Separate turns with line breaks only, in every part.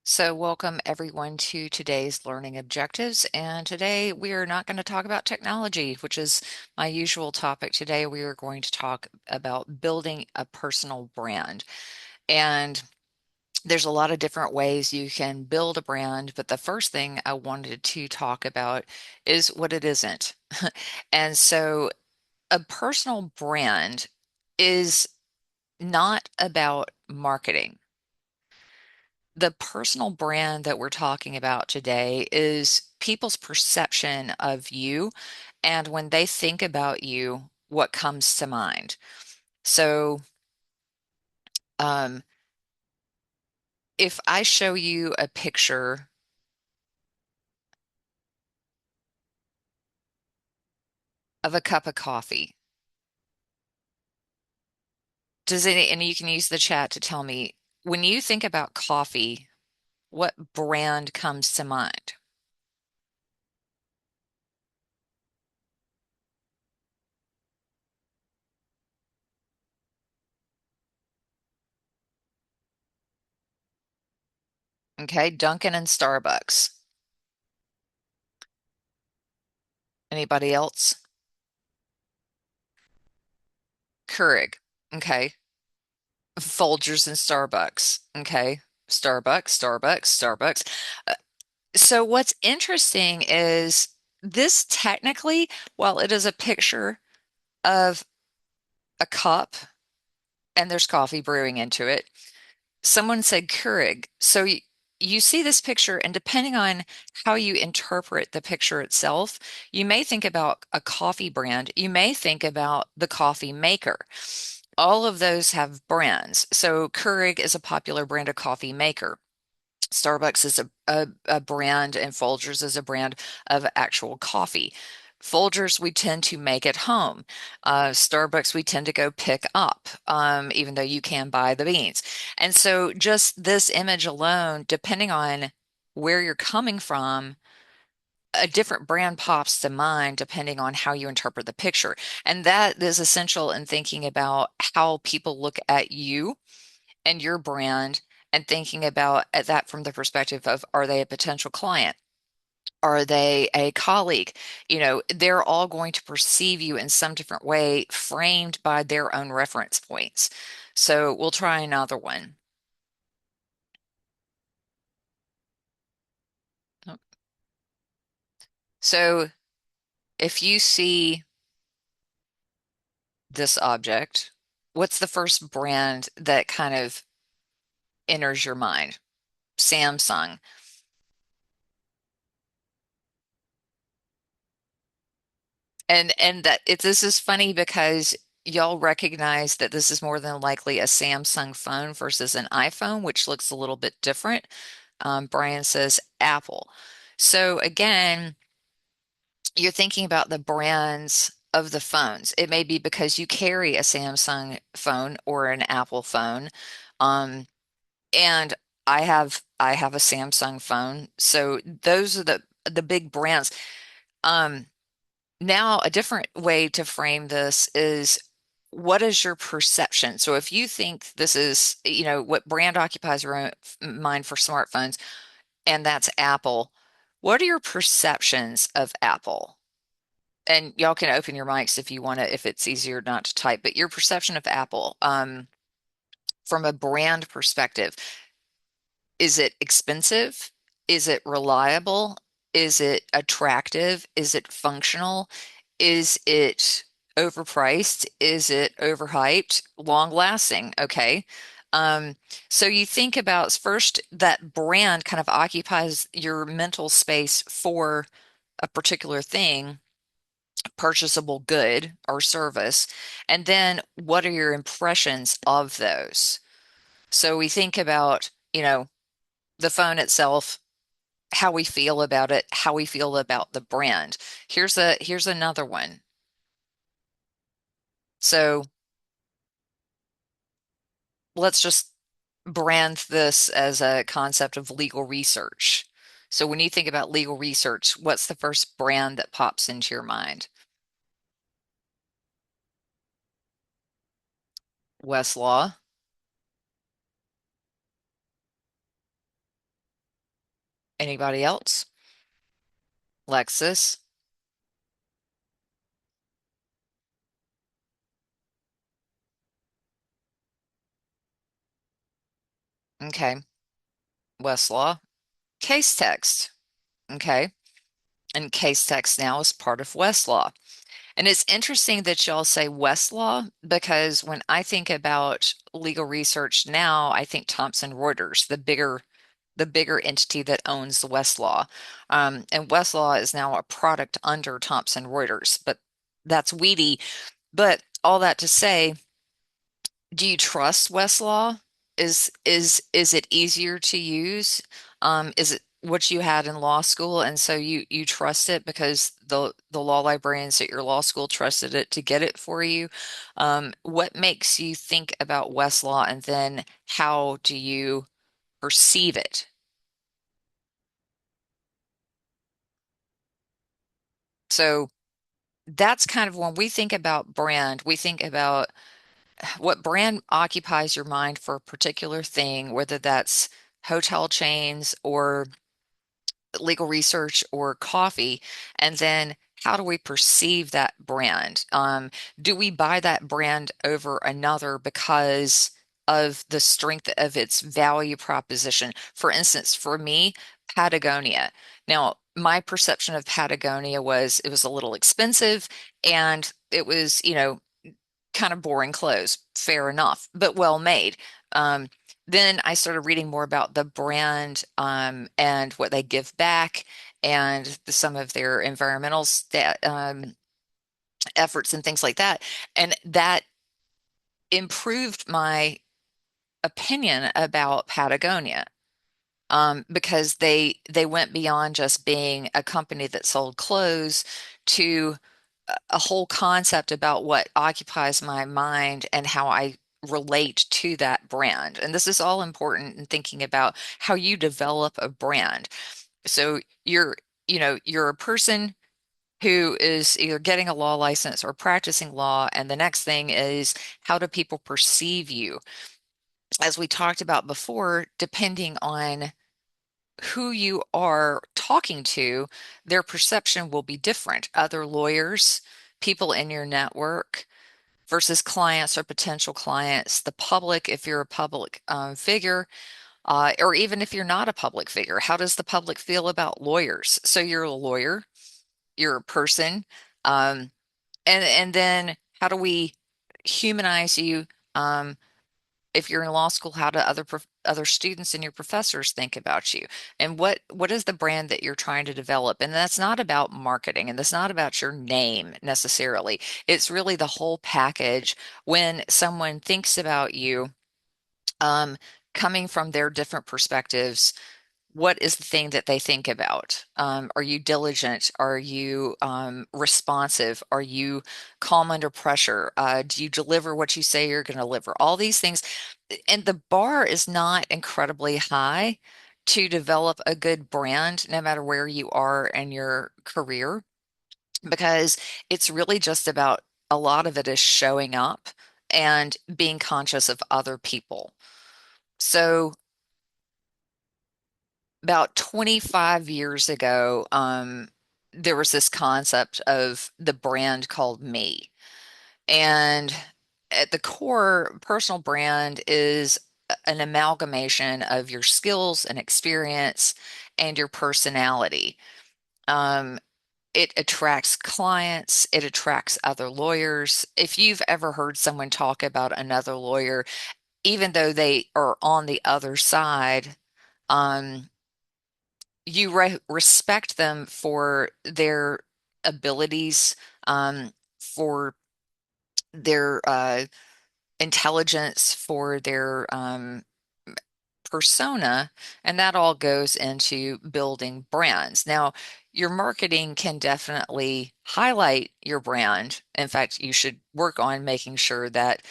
So, welcome everyone to today's learning objectives. And today we are not going to talk about technology, which is my usual topic. Today we are going to talk about building a personal brand. And there's a lot of different ways you can build a brand, but the first thing I wanted to talk about is what it isn't. And so, a personal brand is not about marketing. The personal brand that we're talking about today is people's perception of you, and when they think about you, what comes to mind. So, um, if I show you a picture of a cup of coffee, and you can use the chat to tell me, when you think about coffee, what brand comes to mind? Okay, Dunkin' and Starbucks. Anybody else? Keurig. Okay. Folgers and Starbucks. Okay. Starbucks, Starbucks, Starbucks. Uh, So what's interesting is this technically, while it is a picture of a cup and there's coffee brewing into it, someone said Keurig. So you see this picture, and depending on how you interpret the picture itself, you may think about a coffee brand. You may think about the coffee maker. All of those have brands. So Keurig is a popular brand of coffee maker. Starbucks is a brand, and Folgers is a brand of actual coffee. Folgers we tend to make at home. Starbucks we tend to go pick up, even though you can buy the beans. And so just this image alone, depending on where you're coming from, a different brand pops to mind depending on how you interpret the picture. And that is essential in thinking about how people look at you and your brand, and thinking about at that from the perspective of, are they a potential client? Are they a colleague? They're all going to perceive you in some different way, framed by their own reference points. So we'll try another one. So if you see this object, what's the first brand that kind of enters your mind? Samsung. And this is funny because y'all recognize that this is more than likely a Samsung phone versus an iPhone, which looks a little bit different. Brian says Apple. So again, you're thinking about the brands of the phones. It may be because you carry a Samsung phone or an Apple phone. Um, and I have a Samsung phone. So those are the big brands. Um, Now, a different way to frame this is, what is your perception? So if you think this is, what brand occupies your mind for smartphones, and that's Apple, what are your perceptions of Apple? And y'all can open your mics if you want to, if it's easier not to type, but your perception of Apple, from a brand perspective. Is it expensive? Is it reliable? Is it attractive? Is it functional? Is it overpriced? Is it overhyped? Long lasting? Okay. Um, so you think about first, that brand kind of occupies your mental space for a particular thing, purchasable good or service. And then what are your impressions of those? So we think about, the phone itself, how we feel about it, how we feel about the brand. Here's another one. So let's just brand this as a concept of legal research. So when you think about legal research, what's the first brand that pops into your mind? Westlaw. Anybody else? Lexus. Okay. Westlaw. Case text. Okay. And case text now is part of Westlaw. And it's interesting that y'all say Westlaw because when I think about legal research now, I think Thomson Reuters, the bigger entity that owns the Westlaw. And Westlaw is now a product under Thomson Reuters, but that's weedy. But all that to say, do you trust Westlaw? Is it easier to use? Is it what you had in law school, and so you trust it because the law librarians at your law school trusted it to get it for you? What makes you think about Westlaw, and then how do you perceive it? So that's kind of when we think about brand, we think about what brand occupies your mind for a particular thing, whether that's hotel chains or legal research or coffee, and then how do we perceive that brand? Do we buy that brand over another because of the strength of its value proposition? For instance, for me, Patagonia. Now, my perception of Patagonia was it was a little expensive and it was, kind of boring clothes. Fair enough, but well made. Um, then I started reading more about the brand and what they give back and some of their environmental efforts and things like that. And that improved my opinion about Patagonia because they went beyond just being a company that sold clothes to a whole concept about what occupies my mind and how I relate to that brand. And this is all important in thinking about how you develop a brand. So you're a person who is either getting a law license or practicing law, and the next thing is how do people perceive you? As we talked about before, depending on who you are talking to, their perception will be different. Other lawyers, people in your network versus clients or potential clients, the public, if you're a public figure, or even if you're not a public figure, how does the public feel about lawyers? So you're a lawyer, you're a person, um, and then how do we humanize you? If you're in law school, how do other students and your professors think about you? And what is the brand that you're trying to develop? And that's not about marketing, and that's not about your name necessarily. It's really the whole package when someone thinks about you, um, coming from their different perspectives. What is the thing that they think about? Are you diligent? Are you responsive? Are you calm under pressure? Do you deliver what you say you're going to deliver? All these things. And the bar is not incredibly high to develop a good brand, no matter where you are in your career, because it's really just about a lot of it is showing up and being conscious of other people. So, about 25 years ago, there was this concept of the brand called me. And at the core, personal brand is an amalgamation of your skills and experience and your personality. Um, it attracts clients, it attracts other lawyers. If you've ever heard someone talk about another lawyer, even though they are on the other side, um, you respect them for their abilities, for their intelligence, for their persona, and that all goes into building brands. Now, your marketing can definitely highlight your brand. In fact, you should work on making sure that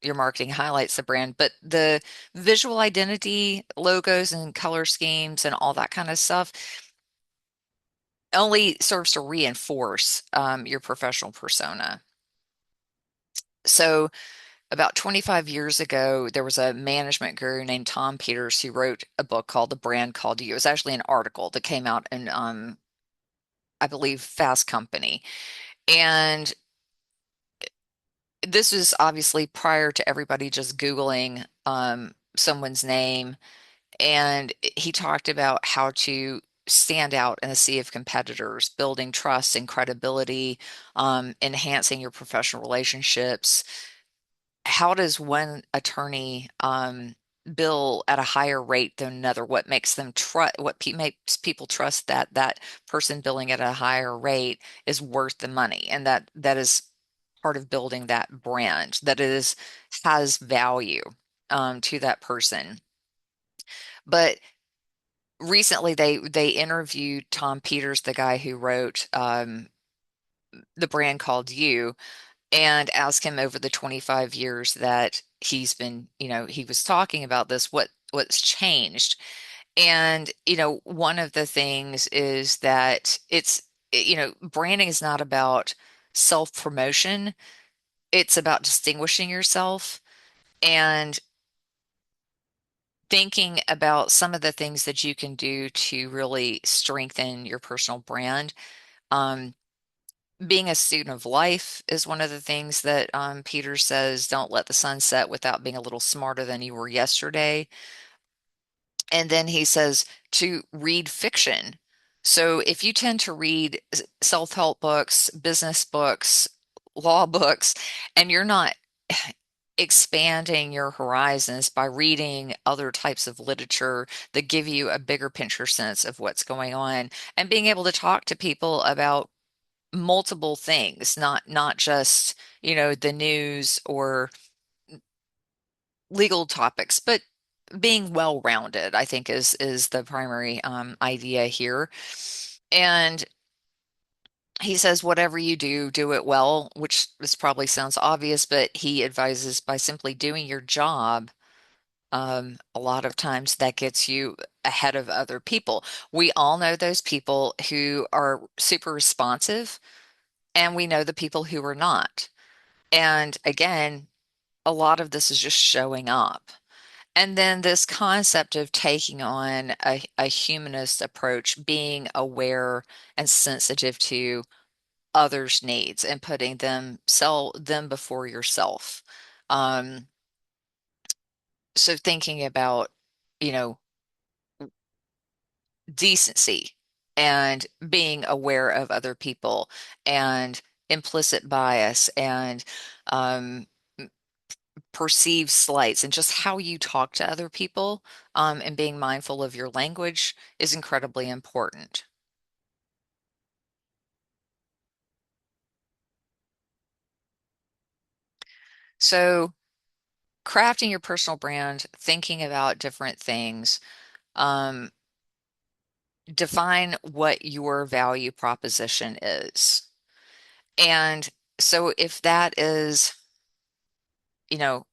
your marketing highlights the brand, but the visual identity, logos and color schemes and all that kind of stuff only serves to reinforce your professional persona. So About 25 years ago, there was a management guru named Tom Peters who wrote a book called The Brand Called You. It was actually an article that came out in, I believe, Fast Company. And this was obviously prior to everybody just Googling someone's name. And he talked about how to stand out in a sea of competitors, building trust and credibility, enhancing your professional relationships. How does one attorney bill at a higher rate than another? What makes them trust? Makes people trust that that person billing at a higher rate is worth the money, and that is part of building that brand that is has value to that person. But recently, they interviewed Tom Peters, the guy who wrote the brand called You, and ask him over the 25 years that he's been, he was talking about this, what's changed. And, one of the things is that branding is not about self-promotion. It's about distinguishing yourself and thinking about some of the things that you can do to really strengthen your personal brand. Um, Being a student of life is one of the things that Peter says, don't let the sun set without being a little smarter than you were yesterday. And then he says to read fiction. So if you tend to read self-help books, business books, law books, and you're not expanding your horizons by reading other types of literature that give you a bigger picture sense of what's going on and being able to talk to people about multiple things, not just, the news or legal topics, but being well-rounded, I think is the primary idea here. And he says, whatever you do, do it well, which this probably sounds obvious, but he advises by simply doing your job. A lot of times that gets you ahead of other people. We all know those people who are super responsive, and we know the people who are not. And again, a lot of this is just showing up. And then this concept of taking on a humanist approach, being aware and sensitive to others' needs and putting them before yourself. Um, so thinking about, you know, decency and being aware of other people and implicit bias and um, perceived slights and just how you talk to other people, and being mindful of your language is incredibly important. So, crafting your personal brand, thinking about different things, um, define what your value proposition is. And so, if that is,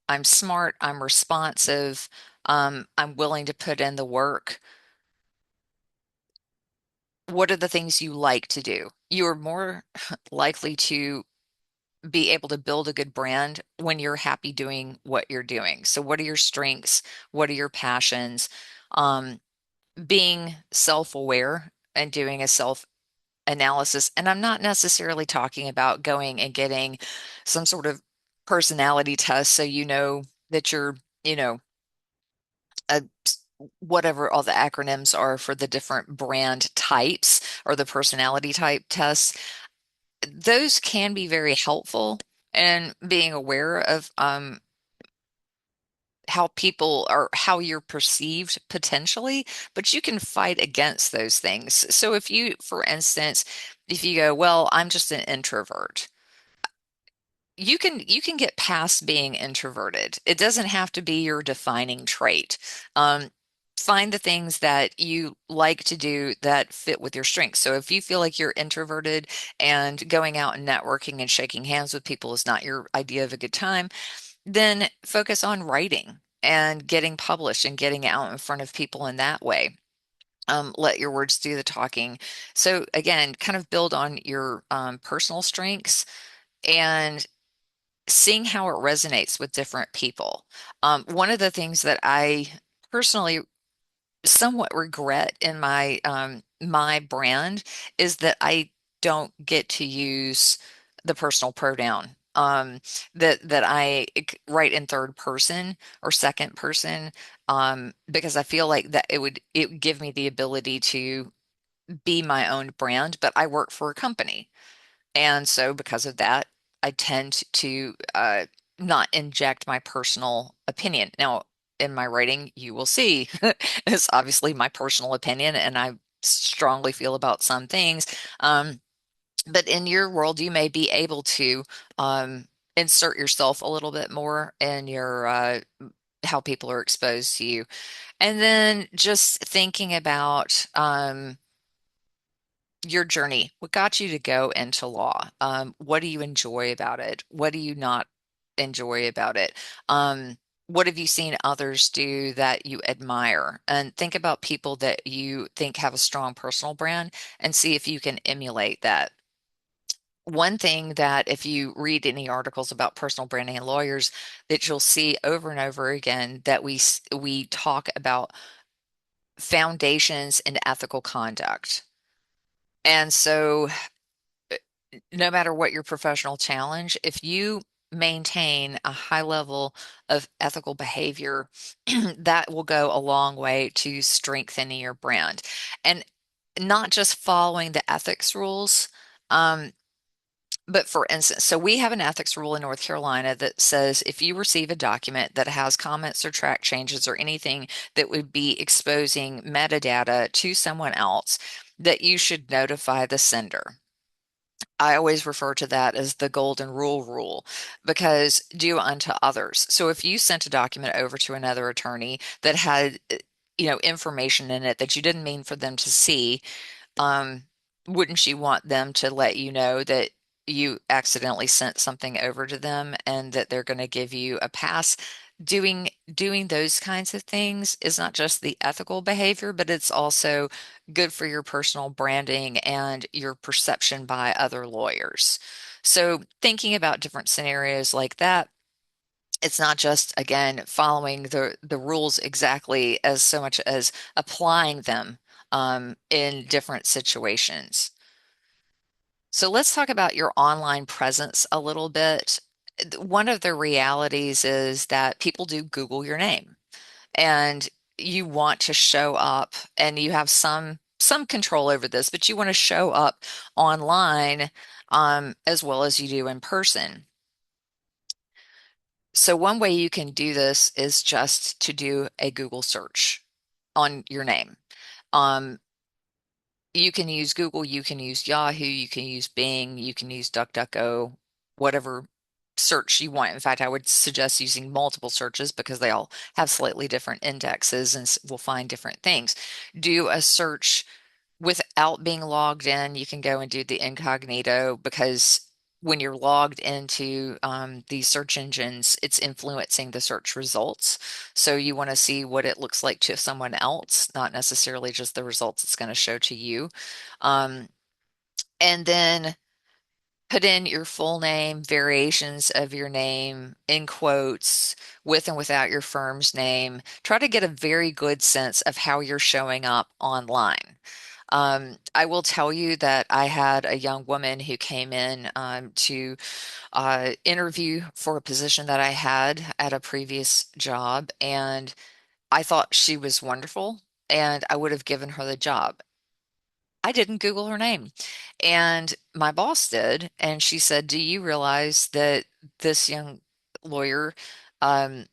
I'm smart, I'm responsive, I'm willing to put in the work, what are the things you like to do? You are more likely to be able to build a good brand when you're happy doing what you're doing. So, what are your strengths? What are your passions? Um, Being self-aware and doing a self analysis. And I'm not necessarily talking about going and getting some sort of personality test so you know that you're, a whatever all the acronyms are for the different brand types or the personality type tests. Those can be very helpful in being aware of how people are, how you're perceived potentially, but you can fight against those things. So if you, for instance, if you go, well, I'm just an introvert, you can get past being introverted. It doesn't have to be your defining trait. Um, Find the things that you like to do that fit with your strengths. So if you feel like you're introverted and going out and networking and shaking hands with people is not your idea of a good time, then focus on writing and getting published and getting out in front of people in that way. Let your words do the talking. So again, kind of build on your personal strengths and seeing how it resonates with different people. One of the things that I personally somewhat regret in my brand is that I don't get to use the personal pronoun. That I write in third person or second person, because I feel like that it would give me the ability to be my own brand, but I work for a company. And so, because of that, I tend to not inject my personal opinion. Now, in my writing, you will see it's obviously my personal opinion, and I strongly feel about some things. But in your world, you may be able to um, insert yourself a little bit more in your how people are exposed to you. And then just thinking about your journey. What got you to go into law? What do you enjoy about it? What do you not enjoy about it? What have you seen others do that you admire? And think about people that you think have a strong personal brand and see if you can emulate that. One thing that if you read any articles about personal branding and lawyers, that you'll see over and over again that we talk about foundations and ethical conduct. And so no matter what your professional challenge, if you maintain a high level of ethical behavior, that will go a long way to strengthening your brand. And not just following the ethics rules, um, but for instance, so we have an ethics rule in North Carolina that says if you receive a document that has comments or track changes or anything that would be exposing metadata to someone else, that you should notify the sender. I always refer to that as the golden rule because do unto others. So if you sent a document over to another attorney that had, information in it that you didn't mean for them to see, um, wouldn't you want them to let you know that you accidentally sent something over to them and that they're going to give you a pass? Doing those kinds of things is not just the ethical behavior, but it's also good for your personal branding and your perception by other lawyers. So thinking about different scenarios like that, it's not just again following the rules exactly as so much as applying them in different situations. So let's talk about your online presence a little bit. One of the realities is that people do Google your name, and you want to show up, and you have some control over this, but you want to show up online as well as you do in person. So one way you can do this is just to do a Google search on your name. Um, you can use Google, you can use Yahoo, you can use Bing, you can use DuckDuckGo, whatever search you want. In fact, I would suggest using multiple searches because they all have slightly different indexes and will find different things. Do a search without being logged in. You can go and do the incognito because when you're logged into these search engines, it's influencing the search results. So you want to see what it looks like to someone else, not necessarily just the results it's going to show to you. Um, and then put in your full name, variations of your name in quotes, with and without your firm's name. Try to get a very good sense of how you're showing up online. I will tell you that I had a young woman who came in to interview for a position that I had at a previous job, and I thought she was wonderful, and I would have given her the job. I didn't Google her name. And my boss did. And she said, do you realize that this young lawyer um,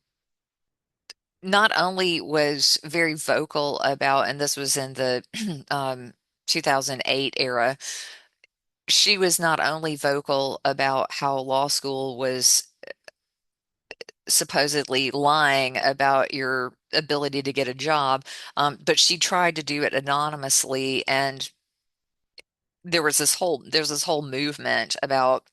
not only was very vocal about, and this was in the 2008 era, she was not only vocal about how law school was supposedly lying about your ability to get a job, but she tried to do it anonymously, and there's this whole movement about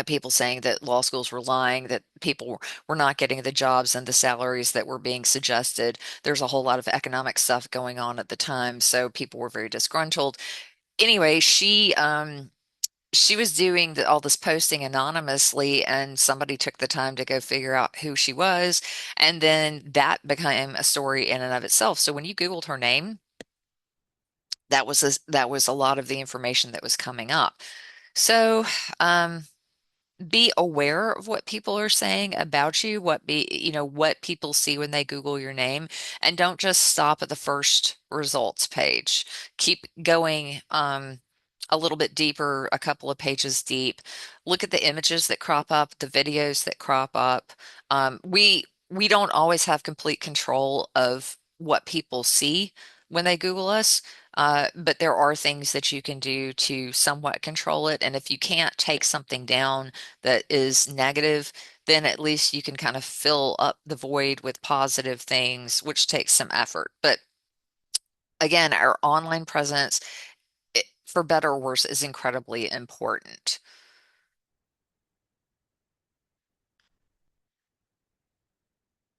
people saying that law schools were lying, that people were not getting the jobs and the salaries that were being suggested. There's a whole lot of economic stuff going on at the time, so people were very disgruntled. Anyway, she she was doing all this posting anonymously, and somebody took the time to go figure out who she was, and then that became a story in and of itself. So when you Googled her name, that was a lot of the information that was coming up. So, um, be aware of what people are saying about you, what people see when they Google your name, and don't just stop at the first results page. Keep going, a little bit deeper, a couple of pages deep. Look at the images that crop up, the videos that crop up. We don't always have complete control of what people see when they Google us. But there are things that you can do to somewhat control it. And if you can't take something down that is negative, then at least you can kind of fill up the void with positive things, which takes some effort. But again, our online presence, for better or worse, is incredibly important.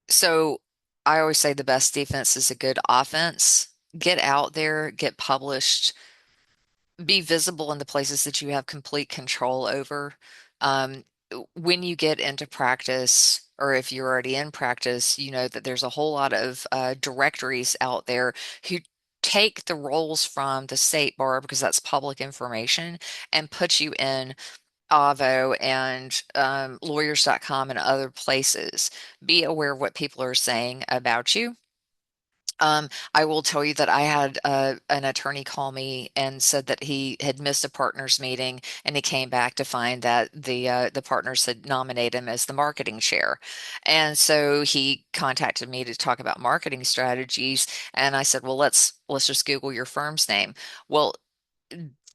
So I always say the best defense is a good offense. Get out there, get published, be visible in the places that you have complete control over. Um, when you get into practice, or if you're already in practice, you know that there's a whole lot of directories out there who take the roles from the state bar, because that's public information, and put you in Avo and lawyers.com and other places. Be aware of what people are saying about you. I will tell you that I had an attorney call me and said that he had missed a partners meeting, and he came back to find that the partners had nominated him as the marketing chair. And so he contacted me to talk about marketing strategies, and I said, "Well, let's just Google your firm's name." Well,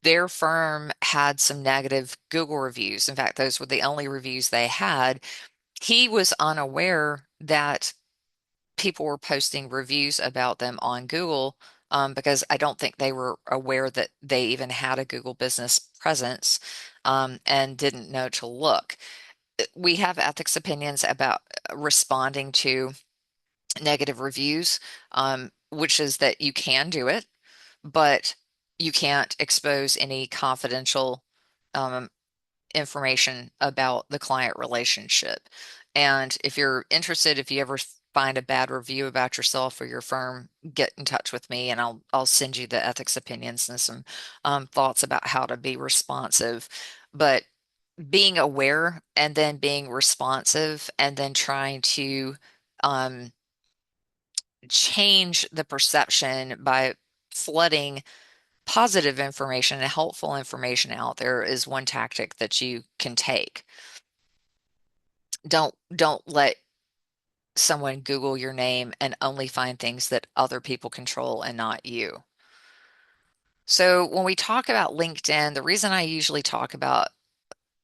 their firm had some negative Google reviews. In fact, those were the only reviews they had. He was unaware that people were posting reviews about them on Google, because I don't think they were aware that they even had a Google business presence, and didn't know to look. We have ethics opinions about responding to negative reviews, which is that you can do it, but you can't expose any confidential um, information about the client relationship. And if you're interested, if you ever find a bad review about yourself or your firm, get in touch with me, and I'll send you the ethics opinions and some thoughts about how to be responsive. But being aware and then being responsive and then trying to um, change the perception by flooding positive information and helpful information out there is one tactic that you can take. Don't let someone Google your name and only find things that other people control and not you. So when we talk about LinkedIn, the reason I usually talk about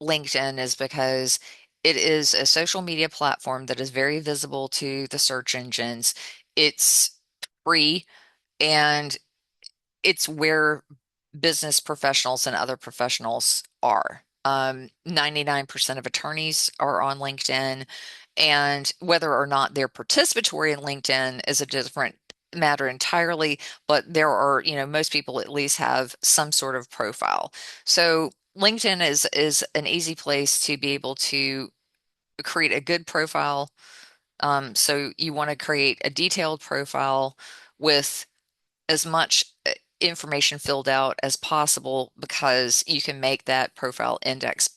LinkedIn is because it is a social media platform that is very visible to the search engines. It's free, and it's where business professionals and other professionals are. 99% of attorneys are on LinkedIn, and whether or not they're participatory in LinkedIn is a different matter entirely. But there are, most people at least have some sort of profile. So LinkedIn is an easy place to be able to create a good profile. So you want to create a detailed profile with as much information filled out as possible, because you can make that profile index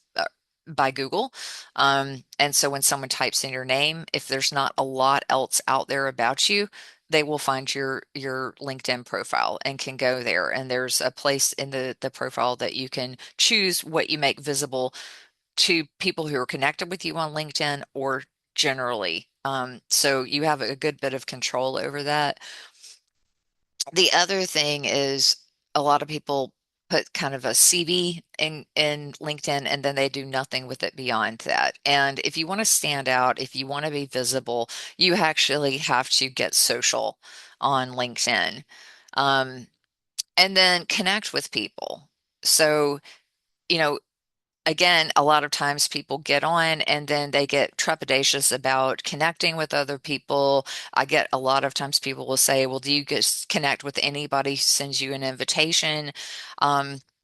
by Google. And so when someone types in your name, if there's not a lot else out there about you, they will find your LinkedIn profile and can go there. And there's a place in the profile that you can choose what you make visible to people who are connected with you on LinkedIn or generally. So you have a good bit of control over that. The other thing is, a lot of people put kind of a CV in LinkedIn, and then they do nothing with it beyond that. And if you want to stand out, if you want to be visible, you actually have to get social on LinkedIn. Um, and then connect with people. So, you know, again, a lot of times people get on and then they get trepidatious about connecting with other people. I get a lot of times people will say, "Well, do you just connect with anybody who sends you an invitation?"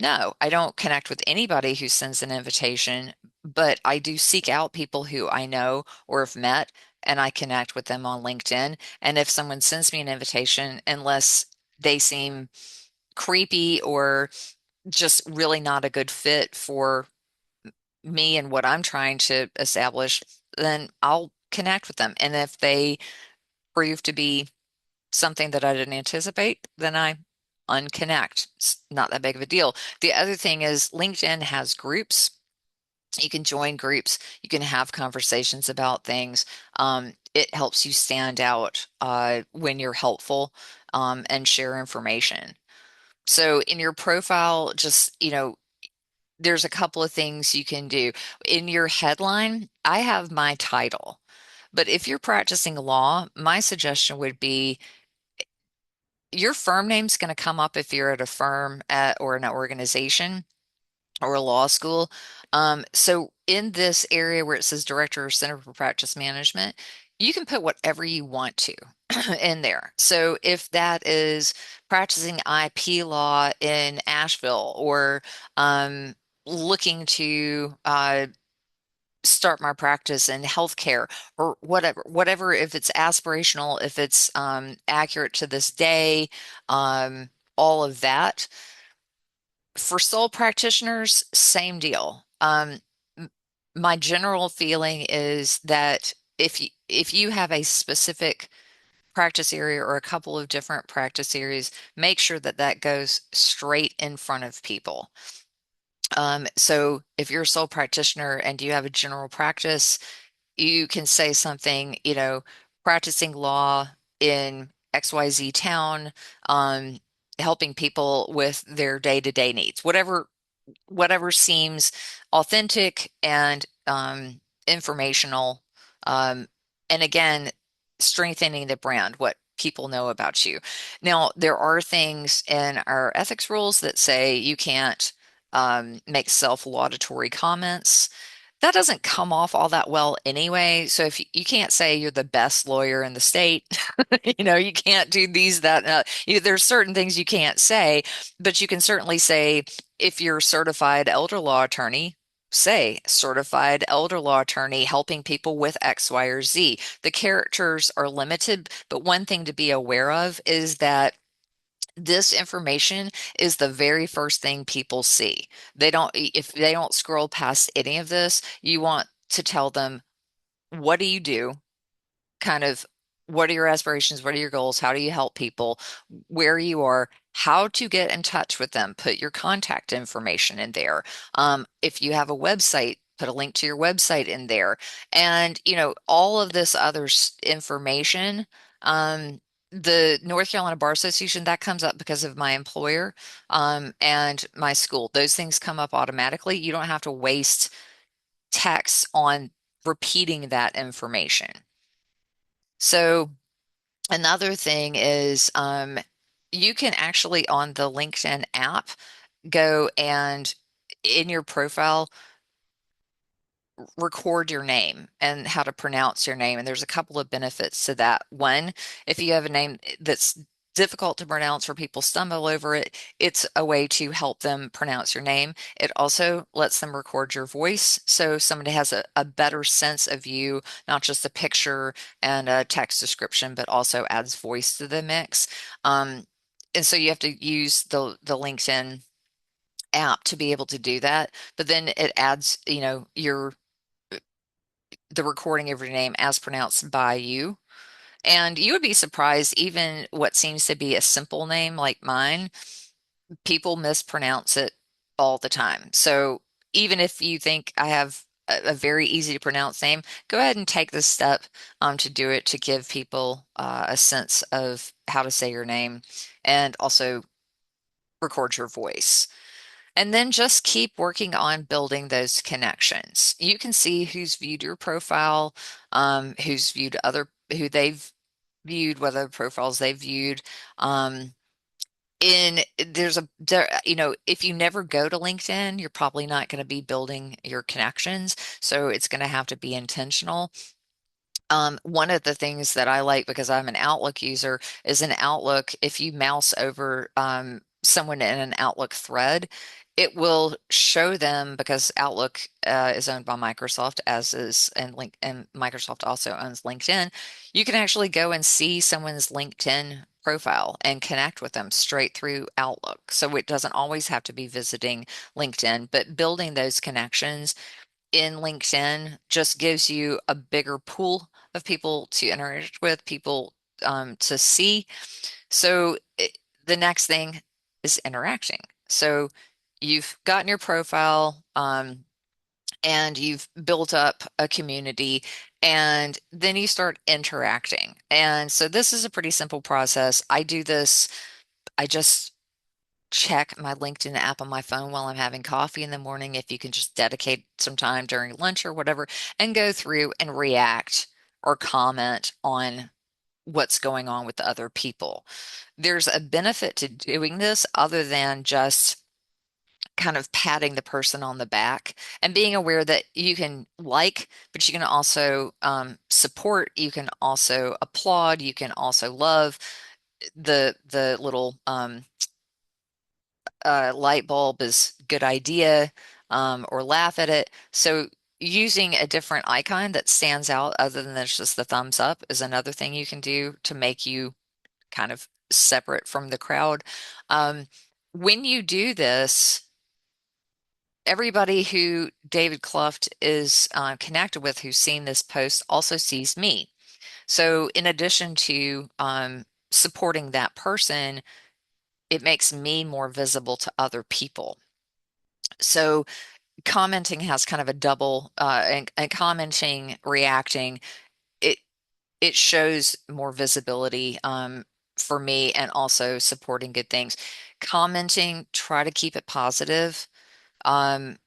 No, I don't connect with anybody who sends an invitation, but I do seek out people who I know or have met, and I connect with them on LinkedIn. And if someone sends me an invitation, unless they seem creepy or just really not a good fit for me and what I'm trying to establish, then I'll connect with them. And if they prove to be something that I didn't anticipate, then I unconnect. It's not that big of a deal. The other thing is LinkedIn has groups. You can join groups. You can have conversations about things. It helps you stand out when you're helpful and share information. So in your profile, just, there's a couple of things you can do. In your headline, I have my title. But if you're practicing law, my suggestion would be your firm name's going to come up if you're at a firm or an organization or a law school. So in this area where it says Director or Center for Practice Management, you can put whatever you want to in there. So if that is practicing IP law in Asheville or um, looking to start my practice in healthcare or whatever, if it's aspirational, if it's accurate to this day, all of that. For sole practitioners, same deal. M- my general feeling is that if you have a specific practice area or a couple of different practice areas, make sure that that goes straight in front of people. So if you're a sole practitioner and you have a general practice, you can say something, practicing law in XYZ town, um, helping people with their day-to-day needs, whatever seems authentic and informational. Um, and again, strengthening the brand, what people know about you. Now, there are things in our ethics rules that say you can't make self-laudatory comments. That doesn't come off all that well anyway. So if you can't say you're the best lawyer in the state, you can't do these, that, there's certain things you can't say, but you can certainly say if you're a certified elder law attorney, say certified elder law attorney helping people with X, Y, or Z. The characters are limited, but one thing to be aware of is that this information is the very first thing people see. If they don't scroll past any of this, you want to tell them, what do you do? Kind of what are your aspirations? What are your goals? How do you help people? Where you are, how to get in touch with them. Put your contact information in there. If you have a website, put a link to your website in there. And, all of this other information, the North Carolina Bar Association, that comes up because of my employer, and my school. Those things come up automatically. You don't have to waste text on repeating that information. So another thing is you can actually on the LinkedIn app go and in your profile record your name and how to pronounce your name. And there's a couple of benefits to that. One, if you have a name that's difficult to pronounce or people stumble over it, it's a way to help them pronounce your name. It also lets them record your voice. So somebody has a better sense of you, not just a picture and a text description, but also adds voice to the mix. And so you have to use the LinkedIn app to be able to do that. But then it adds, the recording of your name as pronounced by you. And you would be surprised, even what seems to be a simple name like mine, people mispronounce it all the time. So even if you think I have a very easy to pronounce name, go ahead and take this step to do it to give people a sense of how to say your name and also record your voice. And then just keep working on building those connections. You can see who's viewed your profile, who's viewed who they've viewed, what other profiles they've viewed. In if you never go to LinkedIn, you're probably not going to be building your connections. So it's going to have to be intentional. One of the things that I like because I'm an Outlook user is in Outlook, if you mouse over someone in an Outlook thread, it will show them because Outlook is owned by Microsoft, as is and Microsoft also owns LinkedIn. You can actually go and see someone's LinkedIn profile and connect with them straight through Outlook. So it doesn't always have to be visiting LinkedIn, but building those connections in LinkedIn just gives you a bigger pool of people to interact with, people to see. So the next thing is interacting. So you've gotten your profile, and you've built up a community, and then you start interacting. And so this is a pretty simple process. I do this, I just check my LinkedIn app on my phone while I'm having coffee in the morning. If you can just dedicate some time during lunch or whatever and go through and react or comment on what's going on with the other people. There's a benefit to doing this other than just kind of patting the person on the back and being aware that you can like, but you can also support, you can also applaud, you can also love the little light bulb is good idea, or laugh at it. So using a different icon that stands out other than there's just the thumbs up is another thing you can do to make you kind of separate from the crowd. Um, when you do this, everybody who David Cluft is connected with who's seen this post also sees me. So in addition to supporting that person, it makes me more visible to other people. So commenting has kind of a double, and commenting, reacting, it it shows more visibility for me and also supporting good things. Commenting, try to keep it positive. Um,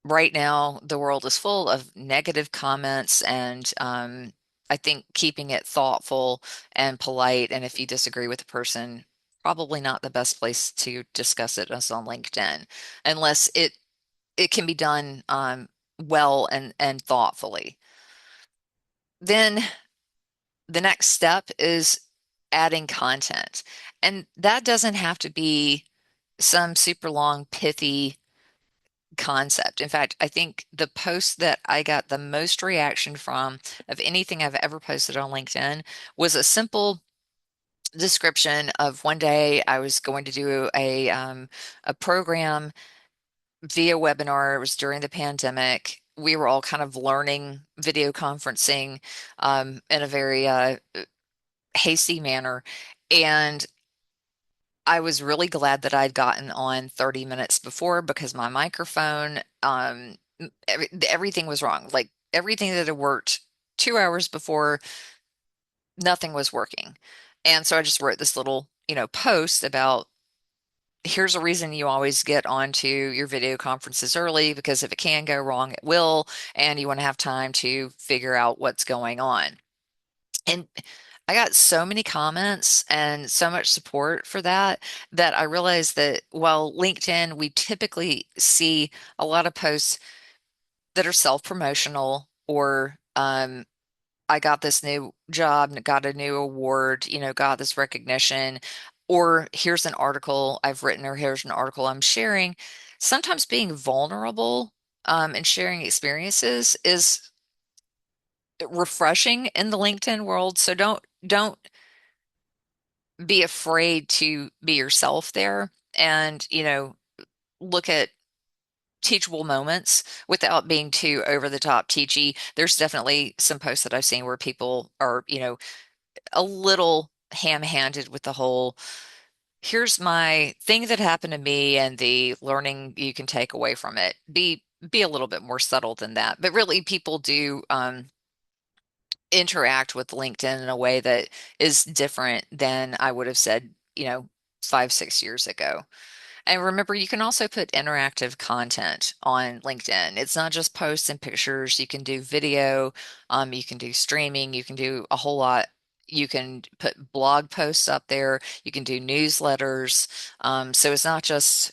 right now, the world is full of negative comments, and I think keeping it thoughtful and polite, and if you disagree with the person, probably not the best place to discuss it as on LinkedIn, unless it can be done well and thoughtfully. Then the next step is adding content. And that doesn't have to be some super long, pithy concept. In fact, I think the post that I got the most reaction from of anything I've ever posted on LinkedIn was a simple description of one day I was going to do a program via webinar. It was during the pandemic. We were all kind of learning video conferencing in a very hasty manner. And I was really glad that I'd gotten on 30 minutes before because my microphone, everything was wrong. Like everything that had worked 2 hours before, nothing was working. And so I just wrote this little, post about here's a reason you always get onto your video conferences early because if it can go wrong, it will, and you want to have time to figure out what's going on. And I got so many comments and so much support for that that I realized that while LinkedIn, we typically see a lot of posts that are self-promotional or I got this new job, got a new award, got this recognition, or here's an article I've written, or here's an article I'm sharing. Sometimes being vulnerable and sharing experiences is refreshing in the LinkedIn world. So don't be afraid to be yourself there and, look at teachable moments without being too over the top teachy. There's definitely some posts that I've seen where people are, a little ham-handed with the whole, here's my thing that happened to me and the learning you can take away from it. Be a little bit more subtle than that. But really people do interact with LinkedIn in a way that is different than I would have said, 5, 6 years ago. And remember, you can also put interactive content on LinkedIn. It's not just posts and pictures. You can do video, you can do streaming, you can do a whole lot. You can put blog posts up there. You can do newsletters. So it's not just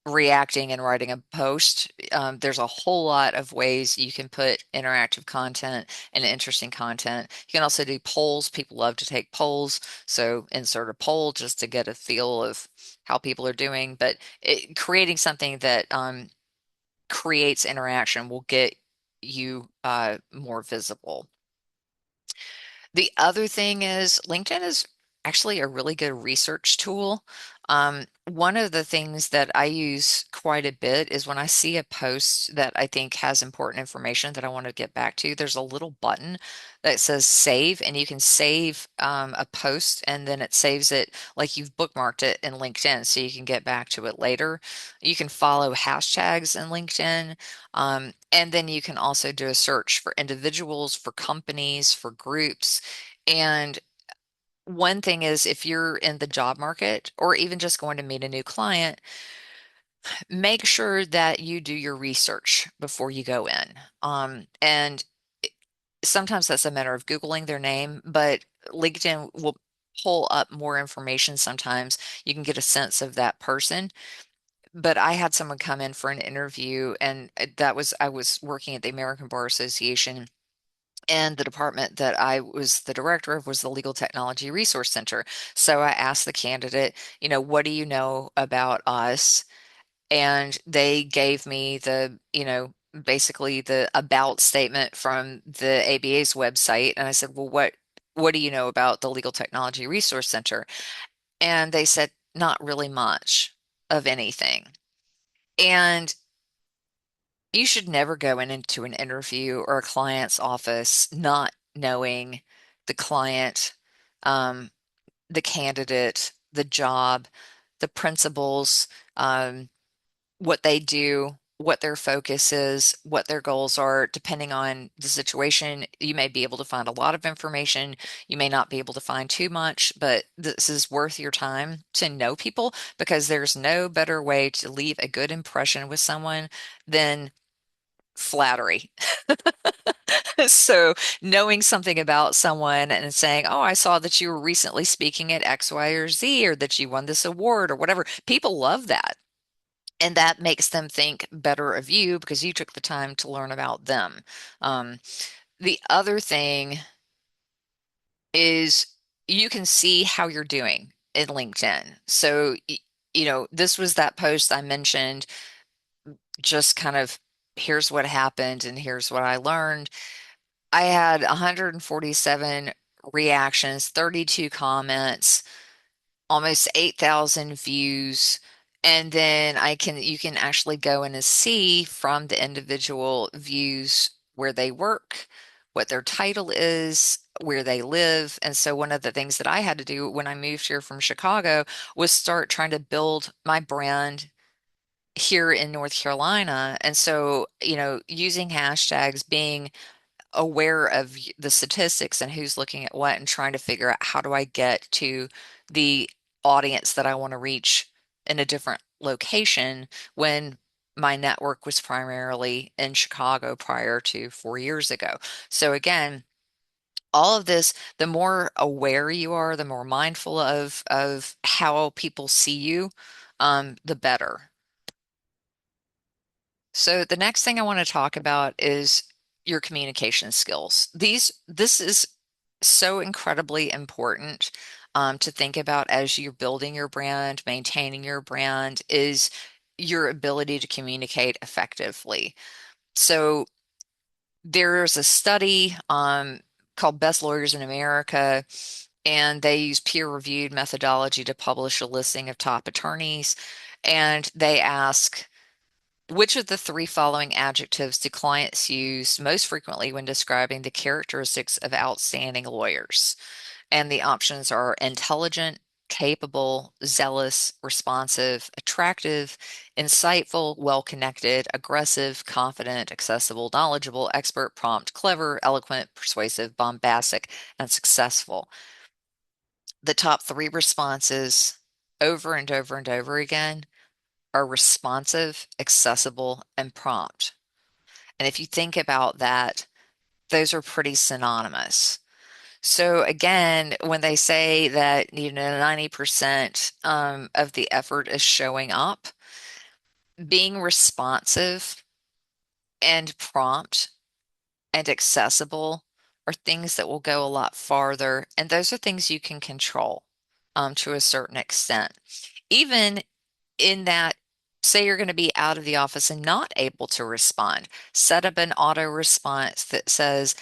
reacting and writing a post. There's a whole lot of ways you can put interactive content and interesting content. You can also do polls. People love to take polls. So insert a poll just to get a feel of how people are doing. But creating something that creates interaction will get you more visible. The other thing is LinkedIn is actually a really good research tool. One of the things that I use quite a bit is when I see a post that I think has important information that I want to get back to, there's a little button that says save, and you can save a post and then it saves it like you've bookmarked it in LinkedIn so you can get back to it later. You can follow hashtags in LinkedIn. And then you can also do a search for individuals, for companies, for groups. And one thing is, if you're in the job market or even just going to meet a new client, make sure that you do your research before you go in. And sometimes that's a matter of Googling their name, but LinkedIn will pull up more information sometimes. You can get a sense of that person. But I had someone come in for an interview, and I was working at the American Bar Association, and the department that I was the director of was the Legal Technology Resource Center. So I asked the candidate, what do you know about us? And they gave me basically the about statement from the ABA's website. And I said, well, what do you know about the Legal Technology Resource Center? And they said, not really much of anything. And you should never go into an interview or a client's office not knowing the client, um, the candidate, the job, the principals, um, what they do, what their focus is, what their goals are. Depending on the situation, you may be able to find a lot of information. You may not be able to find too much, but this is worth your time to know people, because there's no better way to leave a good impression with someone than flattery. So knowing something about someone and saying, "Oh, I saw that you were recently speaking at X, Y, or Z, or that you won this award or whatever." People love that. And that makes them think better of you because you took the time to learn about them. Um, the other thing is you can see how you're doing in LinkedIn. So, this was that post I mentioned, just kind of here's what happened and here's what I learned. I had 147 reactions, 32 comments, almost 8,000 views. And then you can actually go in and see from the individual views where they work, what their title is, where they live. And so one of the things that I had to do when I moved here from Chicago was start trying to build my brand here in North Carolina. And so, using hashtags, being aware of the statistics and who's looking at what, and trying to figure out how do I get to the audience that I want to reach in a different location when my network was primarily in Chicago prior to 4 years ago. So again, all of this, the more aware you are, the more mindful of how people see you, the better. So the next thing I want to talk about is your communication skills. This is so incredibly important to think about as you're building your brand, maintaining your brand, is your ability to communicate effectively. So there's a study called Best Lawyers in America, and they use peer-reviewed methodology to publish a listing of top attorneys. And they ask, which of the three following adjectives do clients use most frequently when describing the characteristics of outstanding lawyers? And the options are intelligent, capable, zealous, responsive, attractive, insightful, well-connected, aggressive, confident, accessible, knowledgeable, expert, prompt, clever, eloquent, persuasive, bombastic, and successful. The top three responses over and over and over again are responsive, accessible, and prompt. And if you think about that, those are pretty synonymous. So again, when they say that 90% of the effort is showing up, being responsive and prompt and accessible are things that will go a lot farther. And those are things you can control to a certain extent. Even in that, say you're going to be out of the office and not able to respond, set up an auto response that says,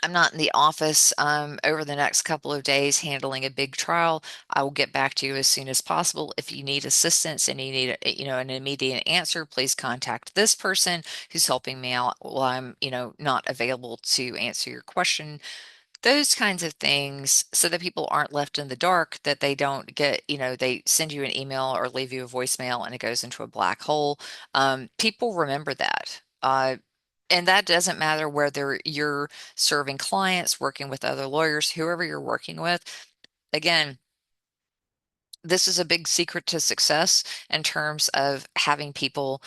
I'm not in the office over the next couple of days handling a big trial. I will get back to you as soon as possible. If you need assistance and you need, an immediate answer, please contact this person who's helping me out while I'm, not available to answer your question. Those kinds of things so that people aren't left in the dark, that they don't get, they send you an email or leave you a voicemail and it goes into a black hole. People remember that. And that doesn't matter whether you're serving clients, working with other lawyers, whoever you're working with. Again, this is a big secret to success in terms of having people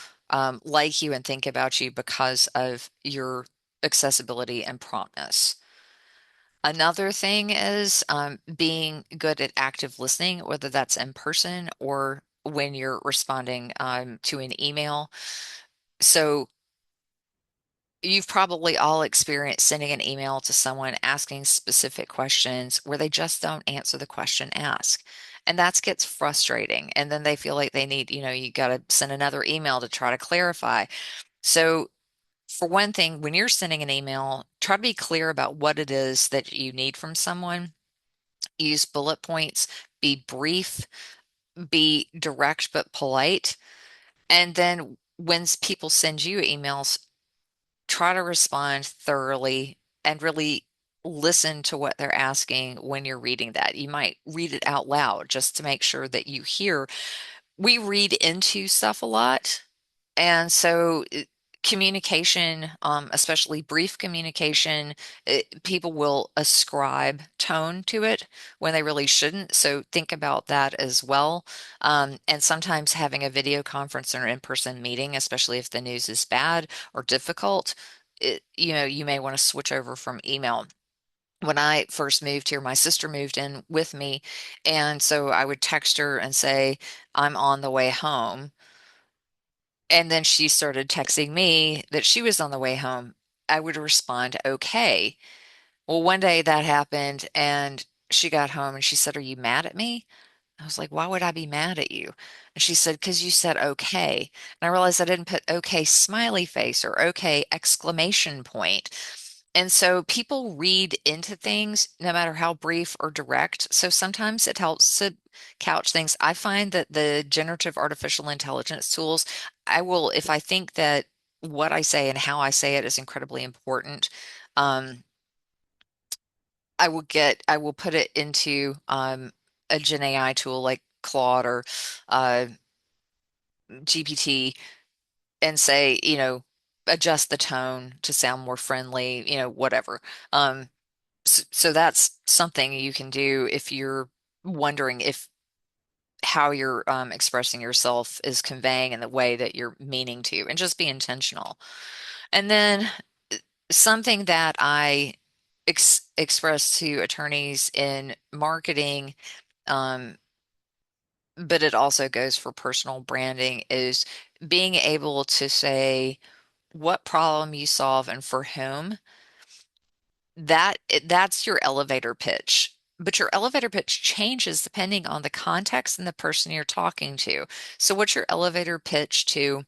like you and think about you because of your accessibility and promptness. Another thing is being good at active listening, whether that's in person or when you're responding to an email. So you've probably all experienced sending an email to someone asking specific questions where they just don't answer the question asked. And that gets frustrating. And then they feel like they need, you got to send another email to try to clarify. So for one thing, when you're sending an email, try to be clear about what it is that you need from someone. Use bullet points, be brief, be direct but polite. And then when people send you emails, try to respond thoroughly and really listen to what they're asking when you're reading that. You might read it out loud just to make sure that you hear. We read into stuff a lot. And so communication, especially brief communication, people will ascribe tone to it when they really shouldn't. So think about that as well. And sometimes having a video conference or an in-person meeting, especially if the news is bad or difficult, you may want to switch over from email. When I first moved here, my sister moved in with me, and so I would text her and say, I'm on the way home. And then she started texting me that she was on the way home. I would respond, okay. Well, one day that happened and she got home and she said, are you mad at me? I was like, why would I be mad at you? And she said, because you said okay. And I realized I didn't put okay smiley face or okay exclamation point. And so people read into things no matter how brief or direct. So sometimes it helps to couch things. I find that the generative artificial intelligence tools, if I think that what I say and how I say it is incredibly important, um, I will put it into a Gen AI tool like Claude or uh, GPT and say, adjust the tone to sound more friendly, whatever. So that's something you can do if you're wondering if how you're expressing yourself is conveying in the way that you're meaning to, and just be intentional. And then something that I express to attorneys in marketing, um, but it also goes for personal branding, is being able to say what problem you solve and for whom. That's your elevator pitch. But your elevator pitch changes depending on the context and the person you're talking to. So what's your elevator pitch to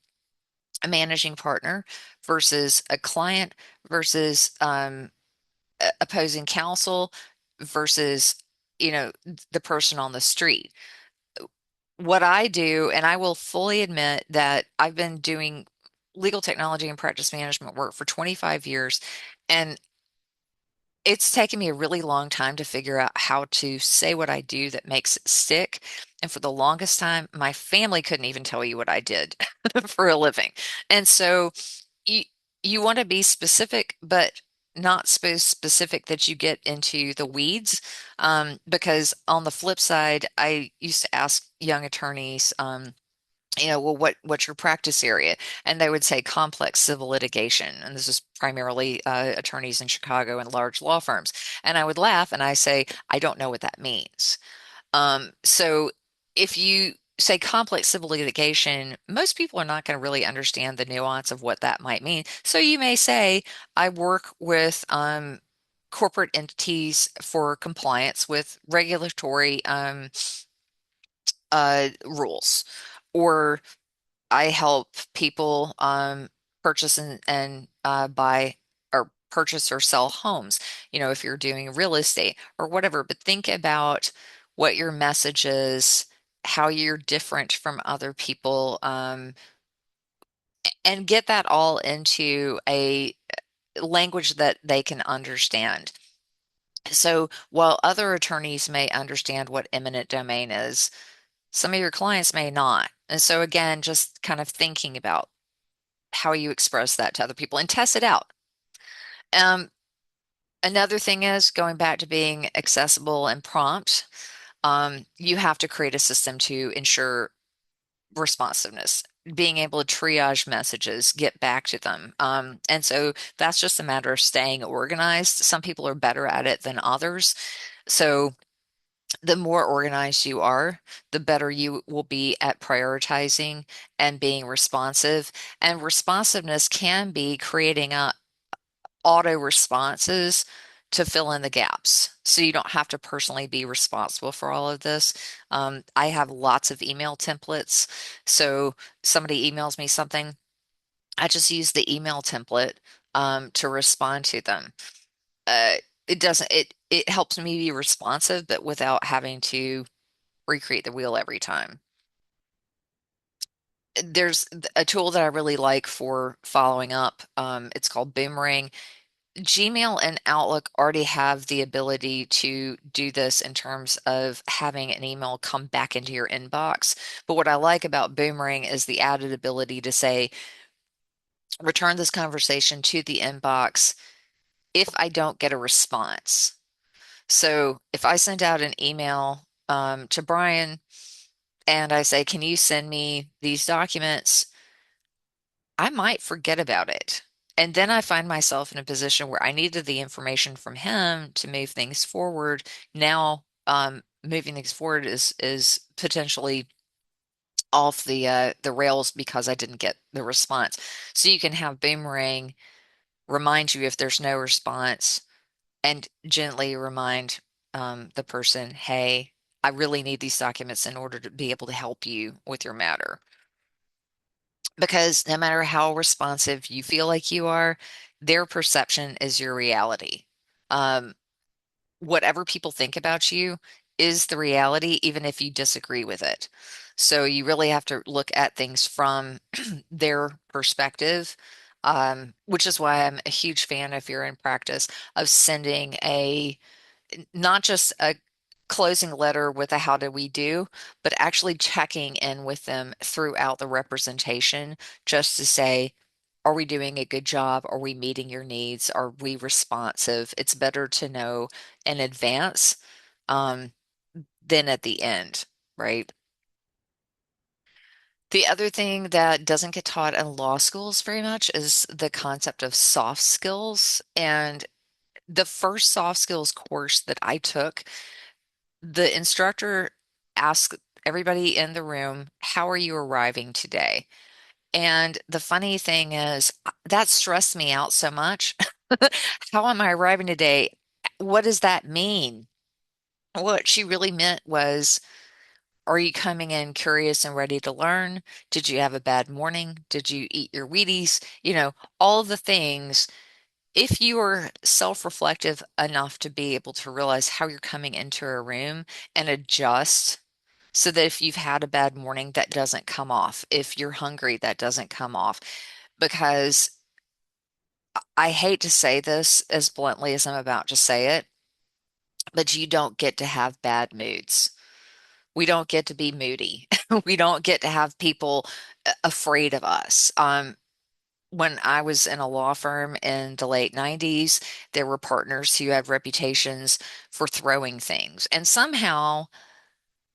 a managing partner versus a client versus opposing counsel versus, the person on the street? What I do, and I will fully admit that I've been doing legal technology and practice management work for 25 years, and it's taken me a really long time to figure out how to say what I do that makes it stick. And for the longest time, my family couldn't even tell you what I did for a living. And so you you want to be specific, but not so specific that you get into the weeds. Because on the flip side, I used to ask young attorneys, well, what's your practice area? And they would say complex civil litigation. And this is primarily attorneys in Chicago and large law firms. And I would laugh and I say, I don't know what that means. So if you say complex civil litigation, most people are not going to really understand the nuance of what that might mean. So you may say, I work with corporate entities for compliance with regulatory rules, or I help people purchase and buy or purchase or sell homes, if you're doing real estate or whatever. But think about what your message is, how you're different from other people, and get that all into a language that they can understand. So while other attorneys may understand what eminent domain is, some of your clients may not. And so again, just kind of thinking about how you express that to other people and test it out. Um, Another thing is going back to being accessible and prompt. You have to create a system to ensure responsiveness, being able to triage messages, get back to them. And so that's just a matter of staying organized. Some people are better at it than others. So the more organized you are, the better you will be at prioritizing and being responsive. And responsiveness can be creating a auto responses to fill in the gaps. So you don't have to personally be responsible for all of this. I have lots of email templates. So somebody emails me something, I just use the email template to respond to them. Uh, it helps me be responsive, but without having to recreate the wheel every time. There's a tool that I really like for following up. It's called Boomerang. Gmail and Outlook already have the ability to do this in terms of having an email come back into your inbox. But what I like about Boomerang is the added ability to say, return this conversation to the inbox if I don't get a response. So if I send out an email to Brian and I say, can you send me these documents? I might forget about it. And then I find myself in a position where I needed the information from him to move things forward. Now, moving things forward is potentially off the rails because I didn't get the response. So you can have Boomerang remind you if there's no response and gently remind the person, hey, I really need these documents in order to be able to help you with your matter. Because no matter how responsive you feel like you are, their perception is your reality. Um, Whatever people think about you is the reality, even if you disagree with it. So you really have to look at things from their perspective, which is why I'm a huge fan, if you're in practice, of sending not just a closing letter with a how do we do, but actually checking in with them throughout the representation just to say, are we doing a good job? Are we meeting your needs? Are we responsive? It's better to know in advance um, than at the end, right? The other thing that doesn't get taught in law schools very much is the concept of soft skills. And the first soft skills course that I took, the instructor asked everybody in the room, how are you arriving today? And the funny thing is, that stressed me out so much. How am I arriving today? What does that mean? What she really meant was, are you coming in curious and ready to learn? Did you have a bad morning? Did you eat your Wheaties? All the things. If you are self-reflective enough to be able to realize how you're coming into a room and adjust so that if you've had a bad morning, that doesn't come off. If you're hungry, that doesn't come off. Because I hate to say this as bluntly as I'm about to say it, but you don't get to have bad moods. We don't get to be moody. We don't get to have people afraid of us. When I was in a law firm in the late 90s, there were partners who had reputations for throwing things. And somehow,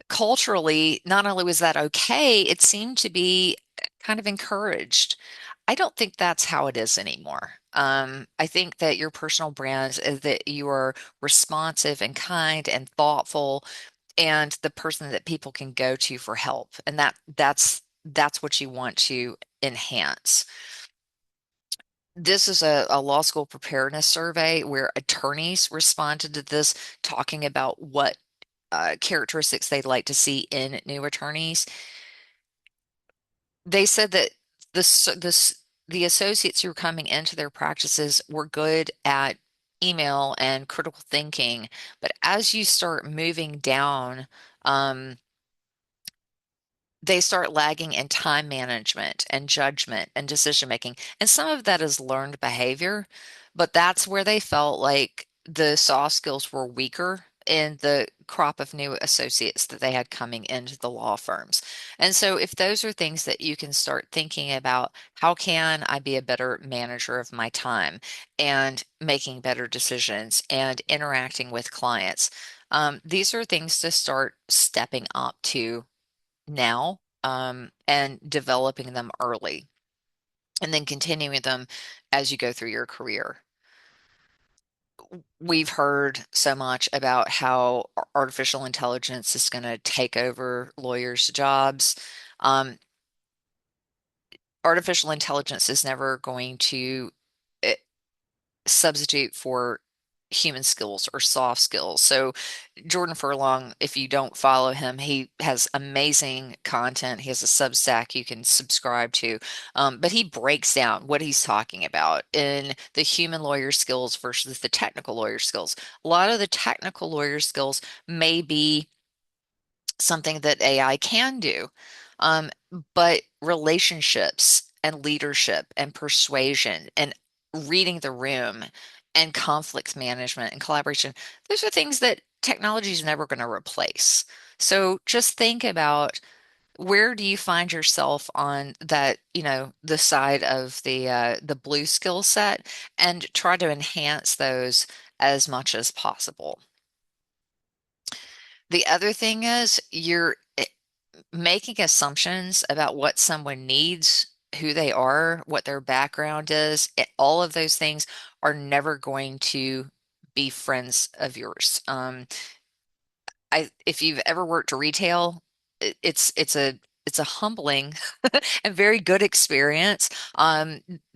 culturally, not only was that okay, it seemed to be kind of encouraged. I don't think that's how it is anymore. I think that your personal brand is that you are responsive and kind and thoughtful, and the person that people can go to for help. And that's what you want to enhance. This is a law school preparedness survey where attorneys responded to this, talking about what characteristics they'd like to see in new attorneys. They said that the associates who were coming into their practices were good at email and critical thinking, but as you start moving down, um, they start lagging in time management and judgment and decision making. And some of that is learned behavior, but that's where they felt like the soft skills were weaker in the crop of new associates that they had coming into the law firms. And so if those are things that you can start thinking about, how can I be a better manager of my time and making better decisions and interacting with clients? These are things to start stepping up to now, and developing them early and then continuing them as you go through your career. We've heard so much about how artificial intelligence is going to take over lawyers' jobs. Um, Artificial intelligence is never going to eh, substitute for human skills or soft skills. So Jordan Furlong, if you don't follow him, he has amazing content. He has a Substack you can subscribe to. But he breaks down what he's talking about in the human lawyer skills versus the technical lawyer skills. A lot of the technical lawyer skills may be something that AI can do. Um, but relationships and leadership and persuasion and reading the room and conflict management and collaboration, those are things that technology is never going to replace. So just think about, where do you find yourself on that, the side of the blue skill set, and try to enhance those as much as possible. The other thing is, you're making assumptions about what someone needs, who they are, what their background is. All of those things are never going to be friends of yours. If you've ever worked retail, it's a humbling and very good experience,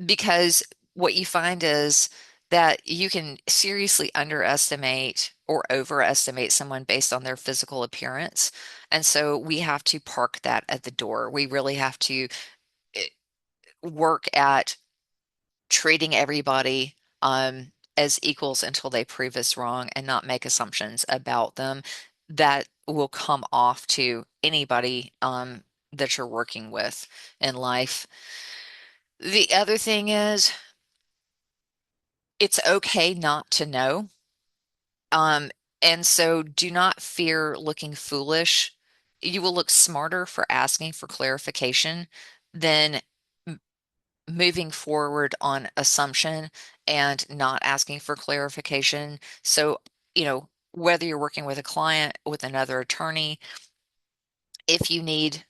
because what you find is that you can seriously underestimate or overestimate someone based on their physical appearance. And so we have to park that at the door. We really have to eh, work at treating everybody as equals until they prove us wrong, and not make assumptions about them that will come off to anybody that you're working with in life. The other thing is, it's okay not to know. Um, and so do not fear looking foolish. You will look smarter for asking for clarification than moving forward on assumption and not asking for clarification. So, whether you're working with a client, with another attorney, if you need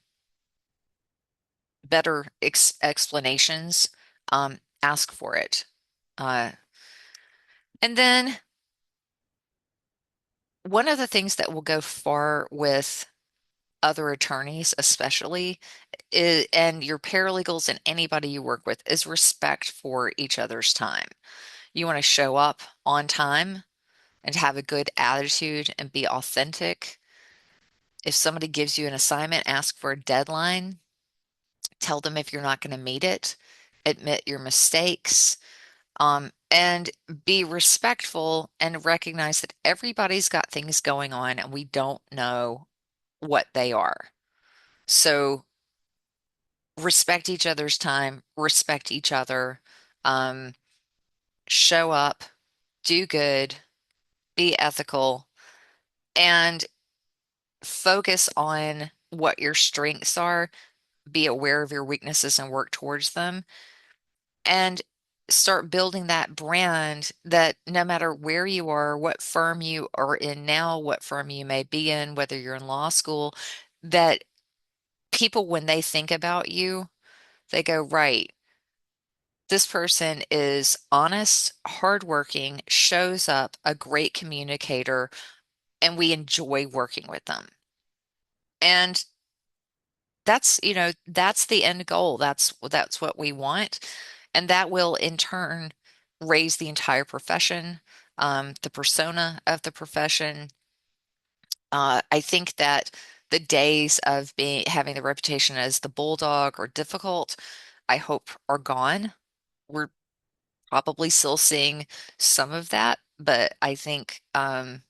better explanations, ask for it. And then one of the things that will go far with other attorneys, especially, and your paralegals and anybody you work with, is respect for each other's time. You want to show up on time and have a good attitude and be authentic. If somebody gives you an assignment, ask for a deadline. Tell them if you're not going to meet it. Admit your mistakes. And be respectful and recognize that everybody's got things going on and we don't know what they are. So respect each other's time, respect each other, um, show up, do good, be ethical, and focus on what your strengths are, be aware of your weaknesses and work towards them, and start building that brand that no matter where you are, what firm you are in now, what firm you may be in, whether you're in law school, that people, when they think about you, they go, right, this person is honest, hardworking, shows up, a great communicator, and we enjoy working with them. And that's the end goal. That's what we want. And that will in turn raise the entire profession, the persona of the profession. I think that the days of being having the reputation as the bulldog or difficult, I hope are gone. We're probably still seeing some of that, but I think the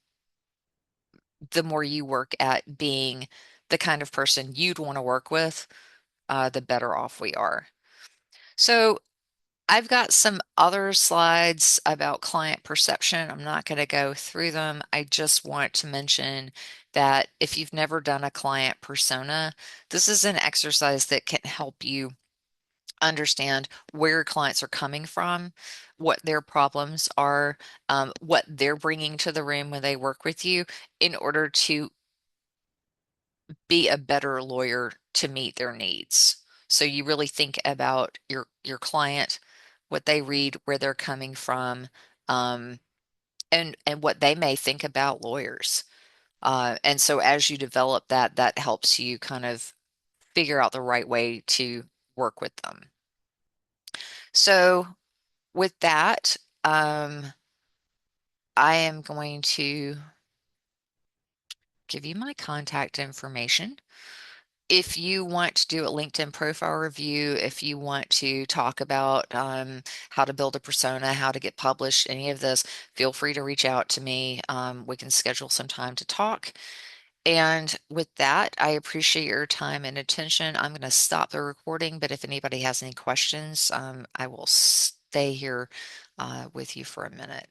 more you work at being the kind of person you'd want to work with, the better off we are. So I've got some other slides about client perception. I'm not going to go through them. I just want to mention that if you've never done a client persona, this is an exercise that can help you understand where clients are coming from, what their problems are, what they're bringing to the room when they work with you in order to be a better lawyer to meet their needs. So you really think about your client, what they read, where they're coming from, um, and what they may think about lawyers. And so as you develop that, that helps you kind of figure out the right way to work with them. So with that, I am going to give you my contact information. If you want to do a LinkedIn profile review, if you want to talk about how to build a persona, how to get published, any of this, feel free to reach out to me. We can schedule some time to talk. And with that, I appreciate your time and attention. I'm going to stop the recording, but if anybody has any questions, I will stay here with you for a minute.